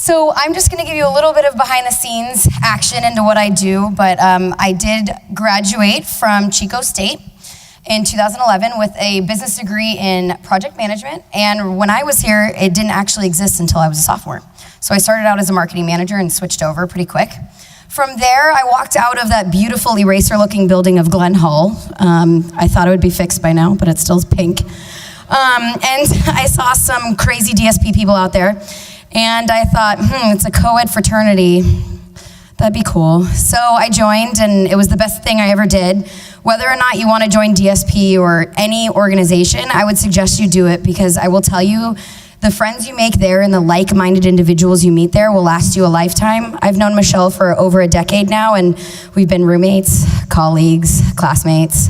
So I'm just gonna give you a little bit of behind the scenes action into what I do, but I did graduate from Chico State in 2011 with a business degree in project management, and when I was here, it didn't actually exist until I was a sophomore. So I started out as a marketing manager and switched over pretty quick. From there, I walked out of that beautiful eraser-looking building of Glen Hall. I thought it would be fixed by now, but it still is pink. And I saw some crazy DSP people out there, and I thought, it's a co-ed fraternity. That'd be cool. So I joined, and it was the best thing I ever did. Whether or not you want to join DSP or any organization, I would suggest you do it, because I will tell you, the friends you make there and the like-minded individuals you meet there will last you a lifetime. I've known Michelle for over a decade now, and we've been roommates, colleagues, classmates.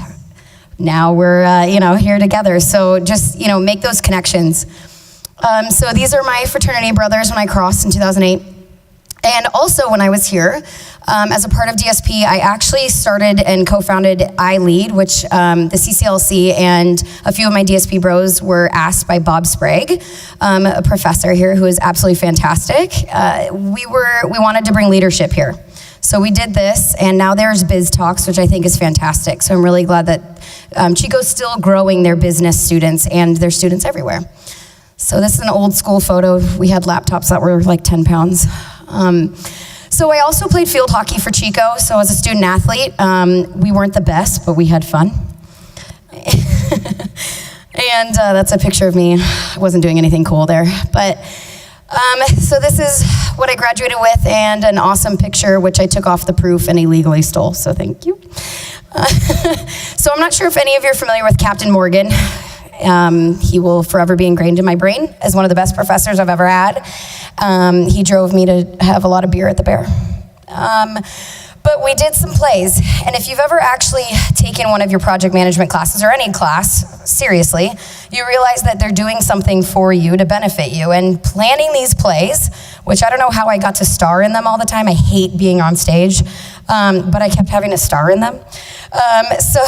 Now we're here together. So just make those connections. So these are my fraternity brothers when I crossed in 2008. And also when I was here, as a part of DSP, I actually started and co-founded iLead, which the CCLC and a few of my DSP bros were asked by Bob Sprague, a professor here who is absolutely fantastic. We wanted to bring leadership here. So we did this, and now there's Biz Talks, which I think is fantastic. So I'm really glad that Chico's still growing their business students and their students everywhere. So this is an old school photo. We had laptops that were like 10 pounds. So I also played field hockey for Chico. So as a student athlete, we weren't the best, but we had fun. And that's a picture of me. I wasn't doing anything cool there. But so this is what I graduated with, and an awesome picture, which I took off the proof and illegally stole, so thank you. So I'm not sure if any of you are familiar with Captain Morgan. He will forever be ingrained in my brain as one of the best professors I've ever had. He drove me to have a lot of beer at the Bear. But we did some plays, and if you've ever actually taken one of your project management classes, or any class, seriously, you realize that they're doing something for you to benefit you. And planning these plays, which I don't know how I got to star in them all the time. I hate being on stage, but I kept having to star in them. So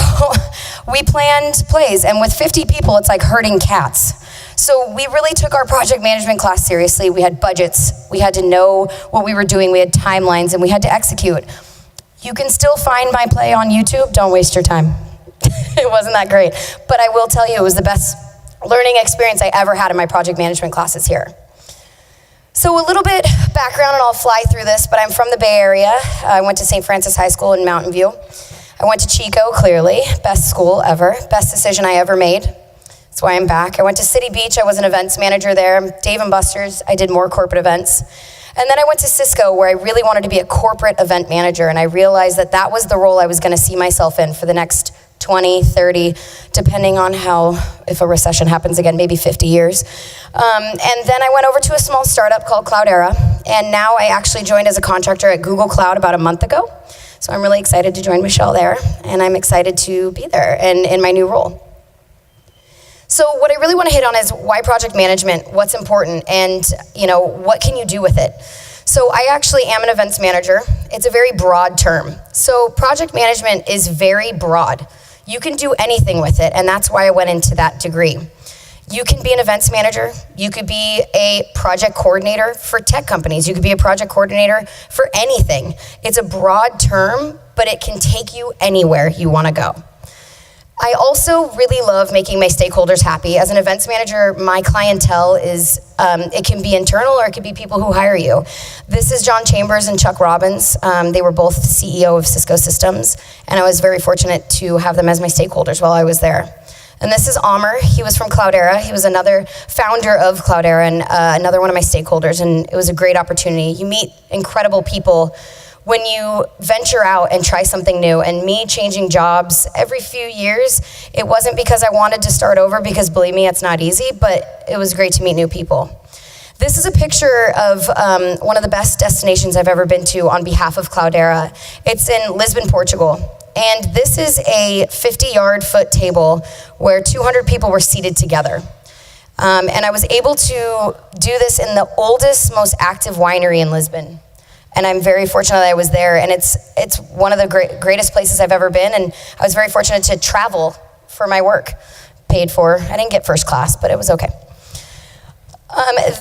we planned plays, and with 50 people, it's like herding cats. So we really took our project management class seriously. We had budgets, we had to know what we were doing, we had timelines, and we had to execute. You can still find my play on YouTube. Don't waste your time. It wasn't that great. But I will tell you, it was the best learning experience I ever had in my project management classes here. So a little bit background, and I'll fly through this, but I'm from the Bay Area. I went to St. Francis High School in Mountain View. I went to Chico, clearly. Best school ever. Best decision I ever made. That's why I'm back. I went to City Beach. I was an events manager there. Dave & Buster's. I did more corporate events. And then I went to Cisco, where I really wanted to be a corporate event manager, and I realized that that was the role I was going to see myself in for the next 20, 30, depending on if a recession happens again, maybe 50 years. And then I went over to a small startup called Cloudera, and now I actually joined as a contractor at Google Cloud about a month ago. So I'm really excited to join Michelle there, and I'm excited to be there and in my new role. So what I really want to hit on is why project management, what's important, and what can you do with it? So I actually am an events manager. It's a very broad term. So project management is very broad. You can do anything with it, and that's why I went into that degree. You can be an events manager. You could be a project coordinator for tech companies. You could be a project coordinator for anything. It's a broad term, but it can take you anywhere you want to go. I also really love making my stakeholders happy. As an events manager, my clientele is, it can be internal or it could be people who hire you. This is John Chambers and Chuck Robbins. They were both CEO of Cisco Systems, and I was very fortunate to have them as my stakeholders while I was there. And this is Amr. He was from Cloudera. He was another founder of Cloudera and another one of my stakeholders, and it was a great opportunity. You meet incredible people when you venture out and try something new. And me changing jobs every few years, it wasn't because I wanted to start over, because believe me, it's not easy, but it was great to meet new people. This is a picture of one of the best destinations I've ever been to on behalf of Cloudera. It's in Lisbon, Portugal. And this is a 50-yard-foot table where 200 people were seated together. And I was able to do this in the oldest, most active winery in Lisbon. And I'm very fortunate that I was there, and it's one of the greatest places I've ever been, and I was very fortunate to travel for my work, paid for. I didn't get first class, but it was okay.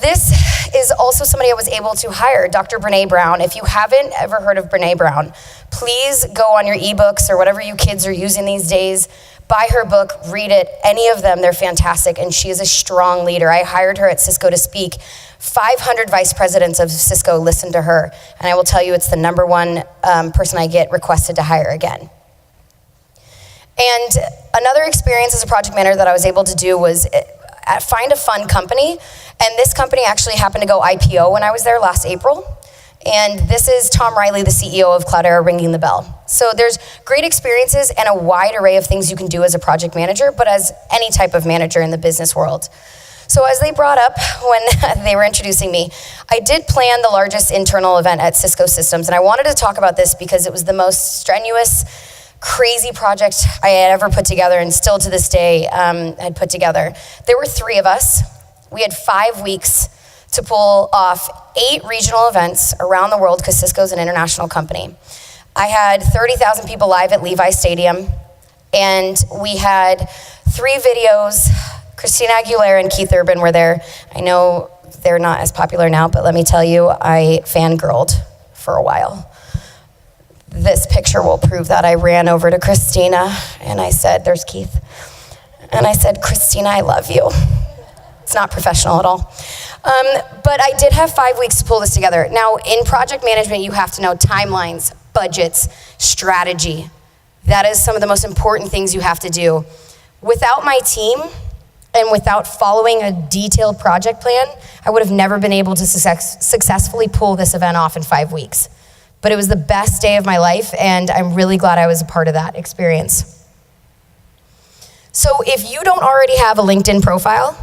This is also somebody I was able to hire, Dr. Brene Brown. If you haven't ever heard of Brene Brown, please go on your ebooks or whatever you kids are using these days, buy her book, read it, any of them, they're fantastic, and she is a strong leader. I hired her at Cisco to speak. 500 vice presidents of Cisco listened to her, and I will tell you it's the number one person I get requested to hire again. And another experience as a project manager that I was able to do was find a fun company, and this company actually happened to go IPO when I was there last April. And this is Tom Riley, the CEO of Cloudera, ringing the bell. So there's great experiences and a wide array of things you can do as a project manager, but as any type of manager in the business world. So as they brought up when they were introducing me, I did plan the largest internal event at Cisco Systems, and I wanted to talk about this because it was the most strenuous, crazy project I had ever put together, and still to this day had put together. There were 3 of us. We had 5 weeks to pull off 8 regional events around the world because Cisco's an international company. I had 30,000 people live at Levi Stadium, and we had 3 videos. Christina Aguilera and Keith Urban were there. I know they're not as popular now, but let me tell you, I fangirled for a while. This picture will prove that. I ran over to Christina and I said, there's Keith. And I said, Christina, I love you. It's not professional at all. But I did have 5 weeks to pull this together. Now, in project management, you have to know timelines, budgets, strategy. That is some of the most important things you have to do. Without my team and without following a detailed project plan, I would have never been able to successfully pull this event off in 5 weeks. But it was the best day of my life, and I'm really glad I was a part of that experience. So if you don't already have a LinkedIn profile,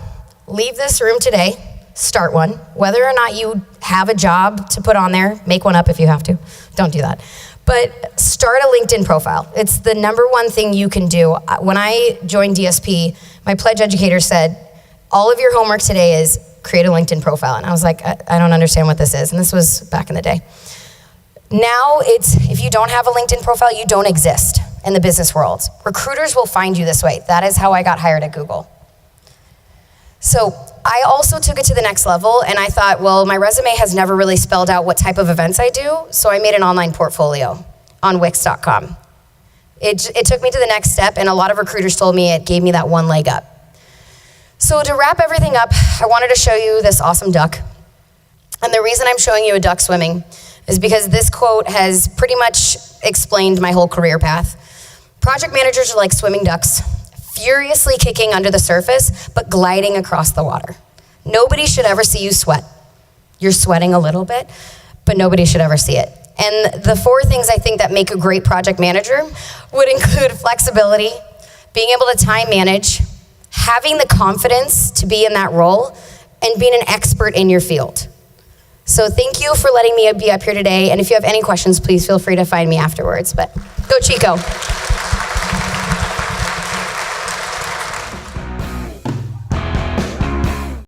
leave this room today, start one. Whether or not you have a job to put on there, make one up if you have to. Don't do that. But start a LinkedIn profile. It's the number one thing you can do. When I joined DSP, my pledge educator said, all of your homework today is create a LinkedIn profile. And I was like, I don't understand what this is. And this was back in the day. Now if you don't have a LinkedIn profile, you don't exist in the business world. Recruiters will find you this way. That is how I got hired at Google. So I also took it to the next level, and I thought, well, my resume has never really spelled out what type of events I do, so I made an online portfolio on Wix.com. It took me to the next step, and a lot of recruiters told me it gave me that one leg up. So to wrap everything up, I wanted to show you this awesome duck. And the reason I'm showing you a duck swimming is because this quote has pretty much explained my whole career path. Project managers are like swimming ducks, furiously kicking under the surface, but gliding across the water. Nobody should ever see you sweat. You're sweating a little bit, but nobody should ever see it. And the 4 things I think that make a great project manager would include flexibility, being able to time manage, having the confidence to be in that role, and being an expert in your field. So thank you for letting me be up here today, and if you have any questions, please feel free to find me afterwards. But go Chico.